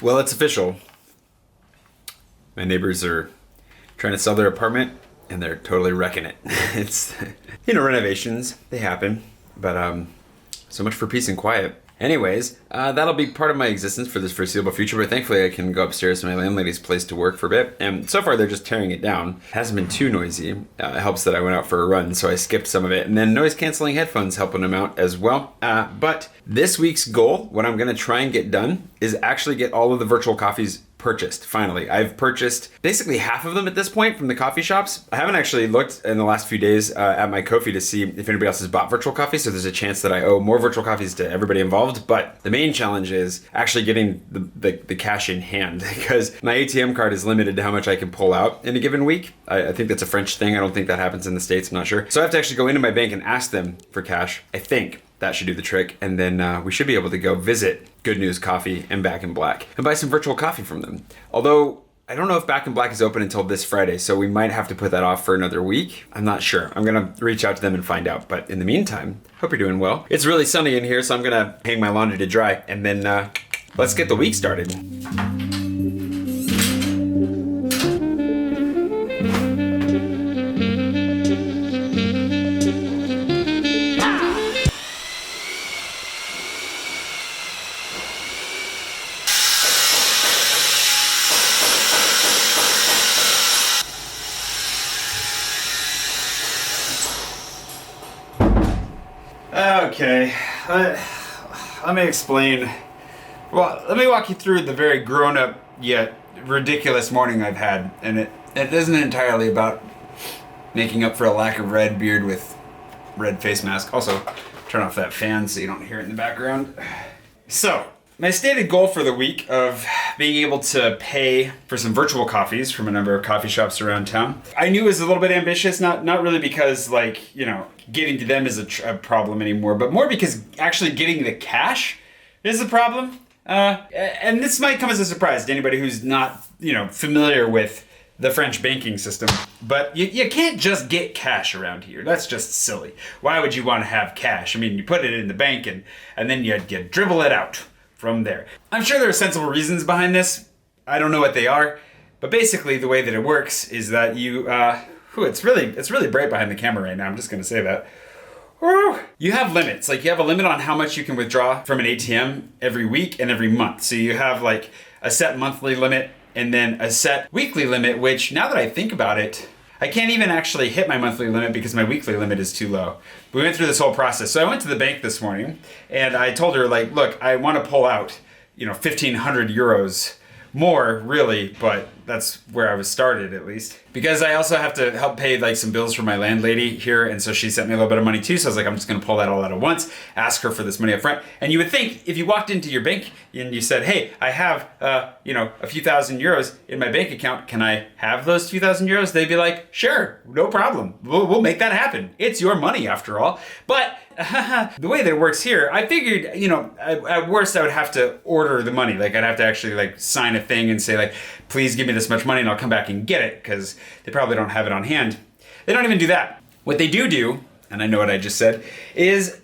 Well, it's official. My neighbors are trying to sell their apartment and they're totally wrecking it. It's, renovations, they happen, but so much for peace and quiet. Anyways, that'll be part of my existence for this foreseeable future, but thankfully I can go upstairs to my landlady's place to work for a bit, and so far they're just tearing it down. It hasn't been too noisy. It helps that I went out for a run, so I skipped some of it, and then noise-canceling headphones helping them out as well. But this week's goal, what I'm going to try and get done, is actually get all of the virtual coffees purchased, finally. I've purchased basically half of them at this point from the coffee shops. I haven't actually looked in the last few days at my Ko-fi to see if anybody else has bought virtual coffee, so there's a chance that I owe more virtual coffees to everybody involved, but the main challenge is actually getting the cash in hand, because my ATM card is limited to how much I can pull out in a given week. I think that's a French thing. I don't think that happens in the States, I'm not sure. So I have to actually go into my bank and ask them for cash, I think. That should do the trick, and then we should be able to go visit Good News Coffee and Back in Black and buy some virtual coffee from them. Although, I don't know if Back in Black is open until this Friday, so we might have to put that off for another week. I'm not sure. I'm gonna reach out to them and find out, but in the meantime, hope you're doing well. It's really sunny in here, so I'm gonna hang my laundry to dry, and then let's get the week started. Okay, let me explain. Well, let me walk you through the very grown-up yet ridiculous morning I've had, and it isn't entirely about making up for a lack of red beard with red face mask. Also, turn off that fan so you don't hear it in the background. So, my stated goal for the week of being able to pay for some virtual coffees from a number of coffee shops around town, I knew it was a little bit ambitious, not really because, getting to them is a problem anymore, but more because actually getting the cash is a problem. And this might come as a surprise to anybody who's not, familiar with the French banking system, but you can't just get cash around here. That's just silly. Why would you want to have cash? I mean, you put it in the bank and then you dribble it out from there. I'm sure there are sensible reasons behind this. I don't know what they are, but basically the way that it works is that you, it's really bright behind the camera right now. I'm just gonna say that. You have limits. You have a limit on how much you can withdraw from an ATM every week and every month. So you have a set monthly limit and then a set weekly limit, which now that I think about it, I can't even actually hit my monthly limit because my weekly limit is too low. We went through this whole process. So I went to the bank this morning and I told her look, I want to pull out, 1,500 euros more really, but that's where I was started at least. Because I also have to help pay some bills for my landlady here, and so she sent me a little bit of money too, so I was I'm just gonna pull that all out at once, ask her for this money up front. And you would think if you walked into your bank and you said, hey, I have a few thousand euros in my bank account, can I have those few thousand euros? They'd be like, sure, no problem. We'll make that happen. It's your money after all. But the way that it works here, I figured, at worst I would have to order the money. I'd have to actually sign a thing and say please give me this much money and I'll come back and get it, because they probably don't have it on hand. They don't even do that. What they do, and I know what I just said, is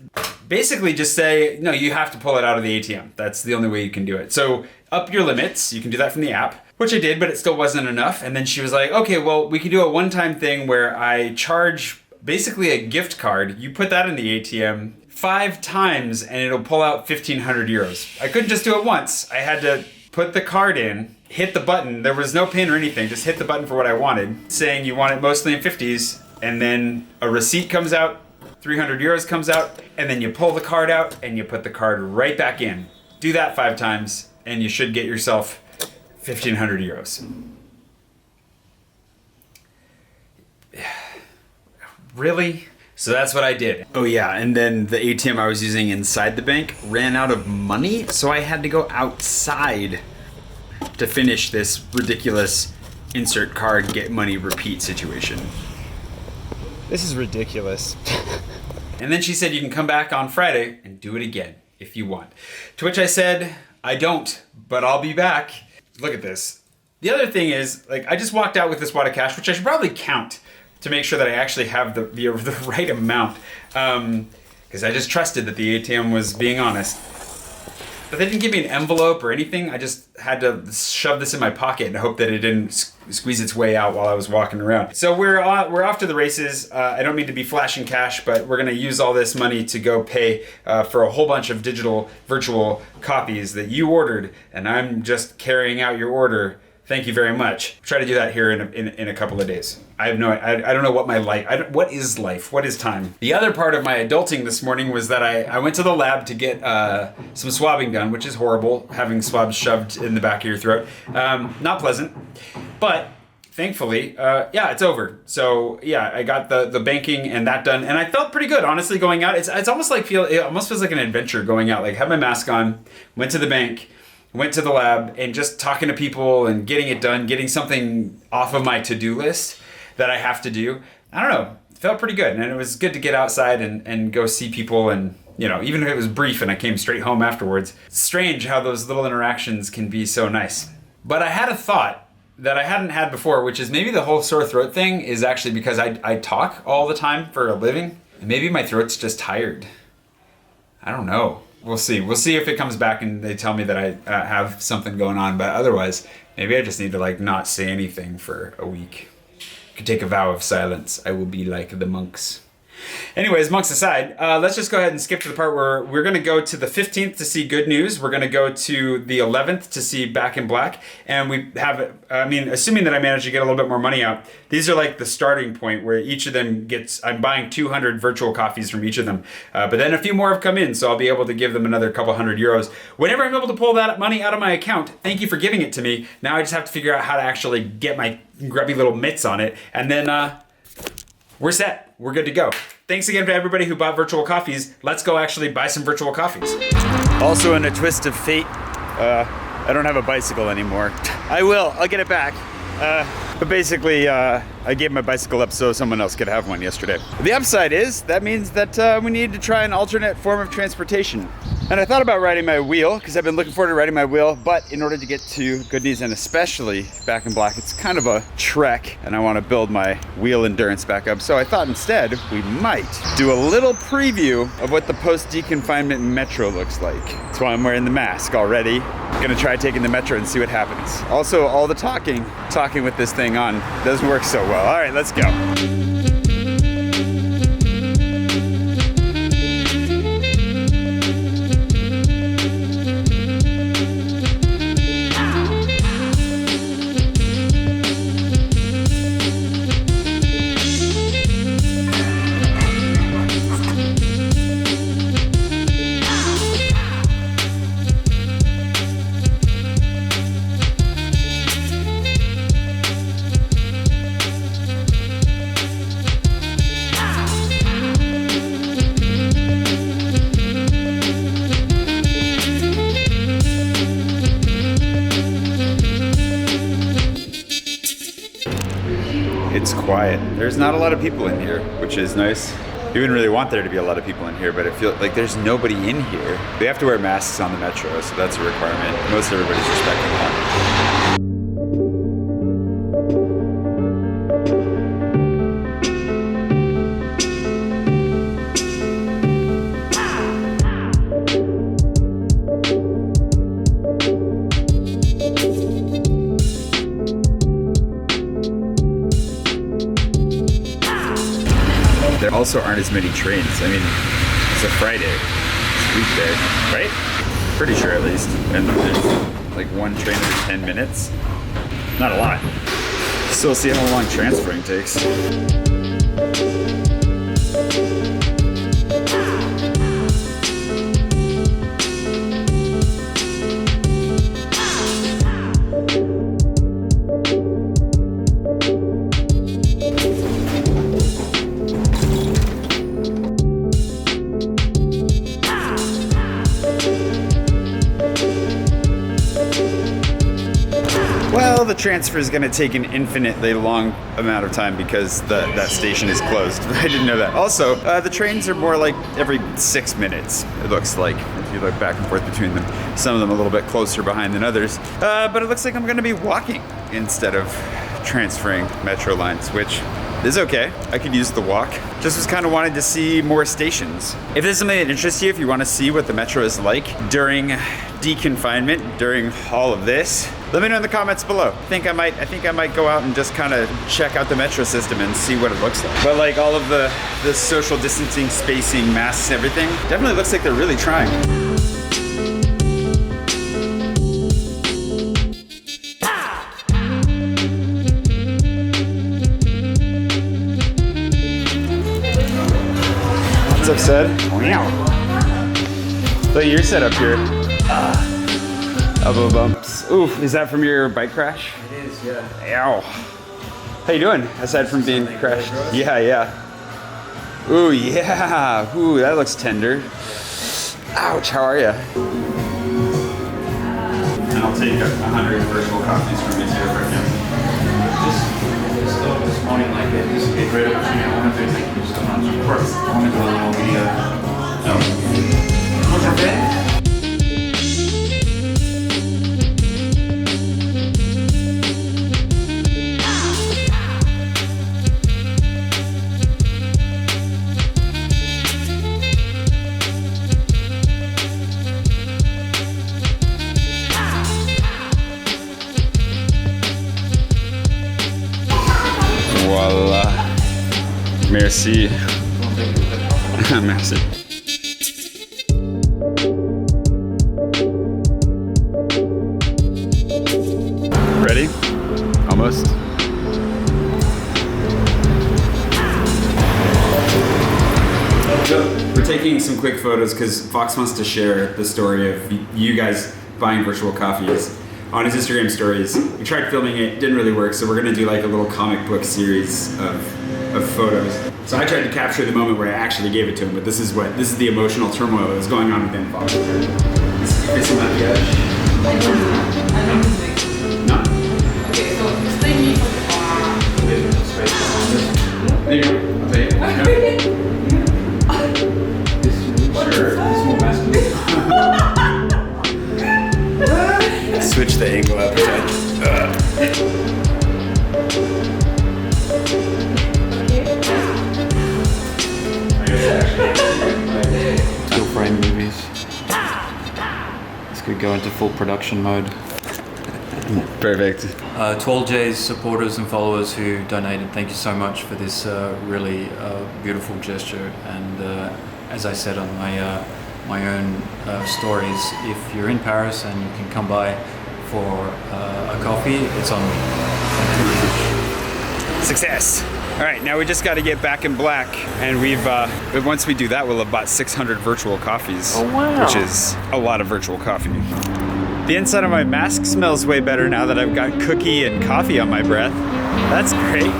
basically just say, no, you have to pull it out of the ATM. That's the only way you can do it. So up your limits, you can do that from the app, which I did, but it still wasn't enough. And then she was like, okay, well, we can do a one-time thing where I charge basically a gift card. You put that in the ATM 5 times and it'll pull out 1,500 euros. I couldn't just do it once. I had to put the card in, hit the button. There was no pin or anything, just hit the button for what I wanted, saying you want it mostly in 50s, and then a receipt comes out, 300 euros comes out, and then you pull the card out and you put the card right back in. Do that 5 times and you should get yourself 1,500 euros. Really? So that's what I did. Oh yeah, and then the ATM I was using inside the bank ran out of money, so I had to go outside to finish this ridiculous insert card, get money, repeat situation. This is ridiculous. And then she said you can come back on Friday and do it again if you want. To which I said, I don't, but I'll be back. Look at this. The other thing is, I just walked out with this wad of cash, which I should probably count to make sure that I actually have the right amount, because I just trusted that the ATM was being honest. But they didn't give me an envelope or anything. I just had to shove this in my pocket and hope that it didn't squeeze its way out while I was walking around. So we're off to the races. I don't mean to be flashing cash, but we're gonna use all this money to go pay for a whole bunch of digital virtual copies that you ordered, and I'm just carrying out your order. Thank you very much. Try to do that here in a couple of days. I have no, I don't know what my life, what is life? What is time? The other part of my adulting this morning was that I went to the lab to get some swabbing done, which is horrible, having swabs shoved in the back of your throat. Not pleasant, but thankfully, yeah, it's over. So yeah, I got the banking and that done, and I felt pretty good, honestly, going out. It's almost like it almost feels like an adventure going out. Like, had my mask on, went to the bank, went to the lab, and just talking to people and getting it done, getting something off of my to-do list that I have to do. I don't know, it felt pretty good. And it was good to get outside and go see people, and, you know, even if it was brief and I came straight home afterwards. It's strange how those little interactions can be so nice. But I had a thought that I hadn't had before, which is maybe the whole sore throat thing is actually because I talk all the time for a living. And maybe my throat's just tired. I don't know. We'll see. We'll see if it comes back and they tell me that I have something going on. But otherwise, maybe I just need to like not say anything for a week. Could take a vow of silence. I will be like the monks. Anyways, monks aside, let's just go ahead and skip to the part where we're going to go to the 15th to see Good News. We're going to go to the 11th to see Back in Black. And we have, I mean, assuming that I manage to get a little bit more money out, these are like the starting point where each of them gets, I'm buying 200 virtual coffees from each of them. But then a few more have come in, so I'll be able to give them another couple €100. Whenever I'm able to pull that money out of my account, thank you for giving it to me. Now I just have to figure out how to actually get my grubby little mitts on it. And then we're set. We're good to go. Thanks again to everybody who bought virtual coffees. Let's go actually buy some virtual coffees. Also, in a twist of fate, I don't have a bicycle anymore. I will. I'll get it back. But basically, I gave my bicycle up so someone else could have one yesterday. The upside is that means that we need to try an alternate form of transportation. And I thought about riding my wheel because I've been looking forward to riding my wheel, but in order to get to Good News and especially Back in Black, it's kind of a trek and I want to build my wheel endurance back up. So I thought instead we might do a little preview of what the post-deconfinement metro looks like. That's why I'm wearing the mask already. Gonna try taking the metro and see what happens. Also, all the talking with this thing on doesn't work so well. All right, let's go. It's quiet. There's not a lot of people in here, which is nice. You wouldn't really want there to be a lot of people in here, but it feels like there's nobody in here. They have to wear masks on the metro, so that's a requirement. Most everybody's respecting that. There also aren't as many trains. I mean, it's a Friday, it's a weekday, right? Pretty sure at least. And there's like one train every 10 minutes. Not a lot. Still see how long transferring takes. Well, the transfer is going to take an infinitely long amount of time because that station is closed. I didn't know that. Also, the trains are more like every 6 minutes, it looks like, if you look back and forth between them. Some of them a little bit closer behind than others. But it looks like I'm going to be walking instead of transferring metro lines, which This is okay. I could use the walk. Just was kind of wanting to see more stations. If this is something that interests you, if you want to see what the metro is like during deconfinement, during all of this, let me know in the comments below. I think I might go out and just kind of check out the metro system and see what it looks like. But like all of the social distancing, spacing, masks, everything, definitely looks like they're really trying. What's up, Sed? Look, you're set up here. Elbow bumps. Oof, is that from your bike crash? It is, yeah. Ow. How you doing, aside from being crashed? Yeah. Ooh, yeah. Ooh, that looks tender. Ouch, how are ya? And I'll take 100 virtual coffees from you too right now. Just thought this morning, like, this is a great opportunity. I want to thank you so much. Of course. I want to do a little video. No. What's your bed? Voila. Merci. Merci. Ready? Almost. So, we're taking some quick photos because Fox wants to share the story of you guys buying virtual coffees on his Instagram stories. We tried filming it, didn't really work, so we're gonna do like a little comic book series of photos. So I tried to capture the moment where I actually gave it to him, but this is the emotional turmoil that was going on within Fox. It's not yet. No? Okay, so explain me. There you go. I'll take it. Sure. Switch the angle up. Still frame movies. This could go into full production mode. Perfect. To all Jay's supporters and followers who donated, thank you so much for this really beautiful gesture. And as I said on my own stories, if you're in Paris and you can come by for a coffee, it's on me. Thank you very much. Success. All right, now we just got to get back in black, and once we do that, we'll have bought 600 virtual coffees. Oh, wow. Which is a lot of virtual coffee. The inside of my mask smells way better now that I've got cookie and coffee on my breath. That's great.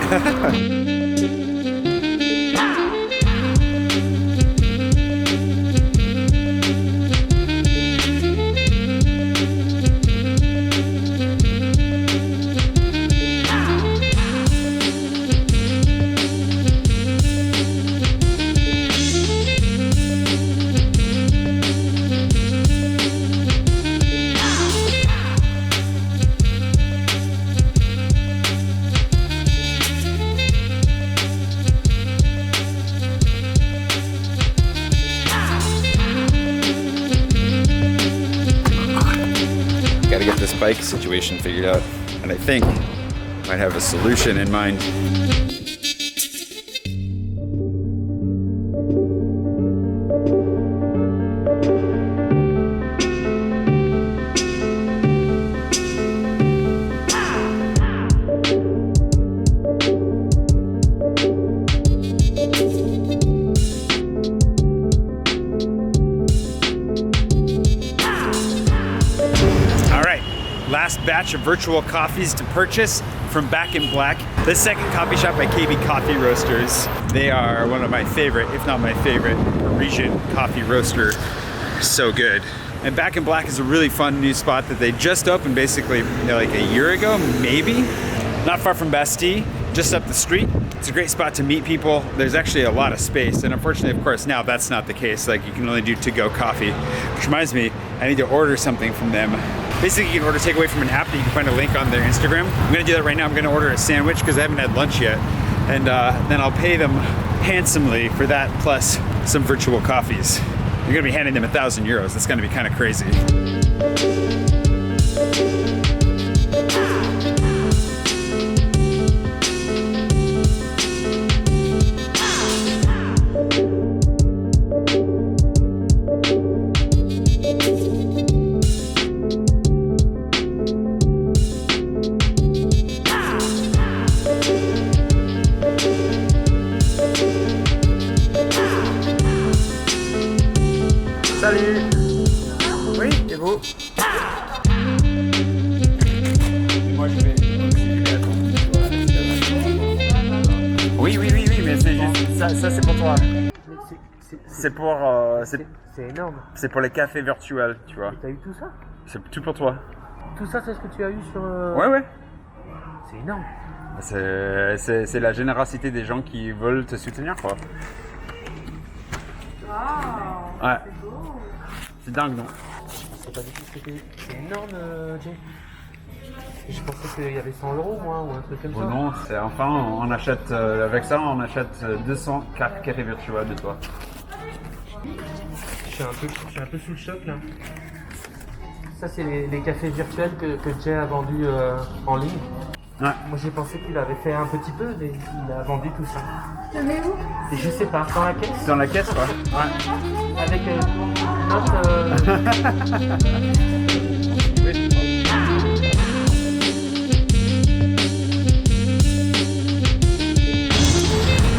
Gotta get this bike situation figured out, and I think I might have a solution in mind. Last batch of virtual coffees to purchase from Back in Black, the second coffee shop by KB Coffee Roasters. They are one of my favorite, if not my favorite, Parisian coffee roaster. So good. And Back in Black is a really fun new spot that they just opened basically like a year ago, maybe. Not far from Bastille, just up the street. It's a great spot to meet people. There's actually a lot of space, and unfortunately, of course, now that's not the case. Like, you can only do to-go coffee, which reminds me, I need to order something from them. Basically, you can order takeaway from an app that you can find a link on their Instagram. I'm gonna do that right now. I'm gonna order a sandwich because I haven't had lunch yet. and then I'll pay them handsomely for that plus some virtual coffees. You're gonna be handing them 1,000 euros. That's gonna be kind of crazy. Salut. Oui, et vous? Moi je vais. Oui, mais c'est juste ça c'est pour toi. C'est pour C'est énorme. c'est pour les cafés virtuels, tu vois. T'as eu tout ça? C'est tout pour toi. Tout ça, c'est ce que tu as eu sur... Ouais. C'est énorme. C'est la générosité des gens qui veulent te soutenir, quoi. Wow, Ouais. c'est beau. C'est dingue, non? C'est pas du tout ce que c'est énorme, Jay. Je pensais qu'il y avait 100 euros, moi, ou un truc comme Oh ça. non, c'est enfin, on achète, avec ça, on achète 200 cafés virtuels de toi. Je suis un peu sous le choc, là. Ça, c'est les cafés virtuels que Jay a vendus en ligne. Ouais. Moi, j'ai pensé qu'il avait fait un petit peu, mais il a vendu tout ça. Mais où? Et je sais pas, dans la caisse, Dans la caisse, quoi. Ouais. avec une note...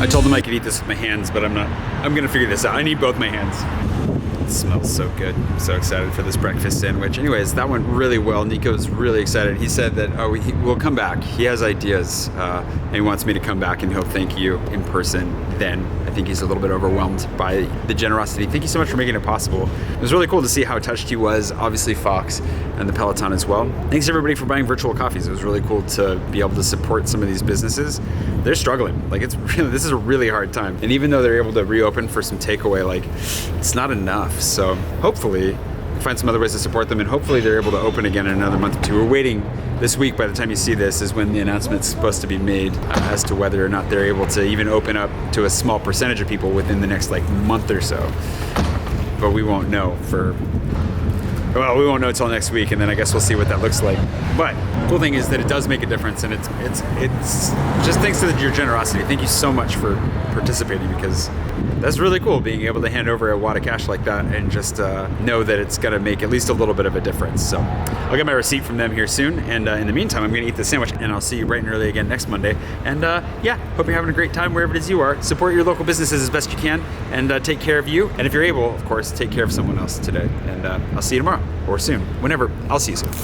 I told them I could eat this with my hands, but I'm gonna figure this out. I need both my hands. It smells so good. I'm so excited for this breakfast sandwich. Anyways, that went really well. Nico's really excited. He said that we'll come back. He has ideas, and he wants me to come back and he'll thank you in person then. I think he's a little bit overwhelmed by the generosity. Thank you so much for making it possible. It was really cool to see how touched he was, obviously Fox and the Peloton as well. Thanks everybody for buying virtual coffees. It was really cool to be able to support some of these businesses. They're struggling. Like this is a really hard time. And even though they're able to reopen for some takeaway, like it's not enough. So hopefully we'll find some other ways to support them, and hopefully they're able to open again in another month or two. We're waiting this week. By the time you see this is when the announcement's supposed to be made as to whether or not they're able to even open up to a small percentage of people within the next like month or so. But we won't know we won't know until next week, and then I guess we'll see what that looks like. But cool thing is that it does make a difference, and it's just thanks to your generosity. Thank you so much for participating, because that's really cool, being able to hand over a wad of cash like that and just know that it's gonna make at least a little bit of a difference. So I'll get my receipt from them here soon, and in the meantime, I'm gonna eat the sandwich, and I'll see you bright and early again next Monday. And yeah, hope you're having a great time wherever it is you are. Support your local businesses as best you can, and take care of you. And if you're able, of course, take care of someone else today. And I'll see you tomorrow, or soon, whenever. I'll see you soon.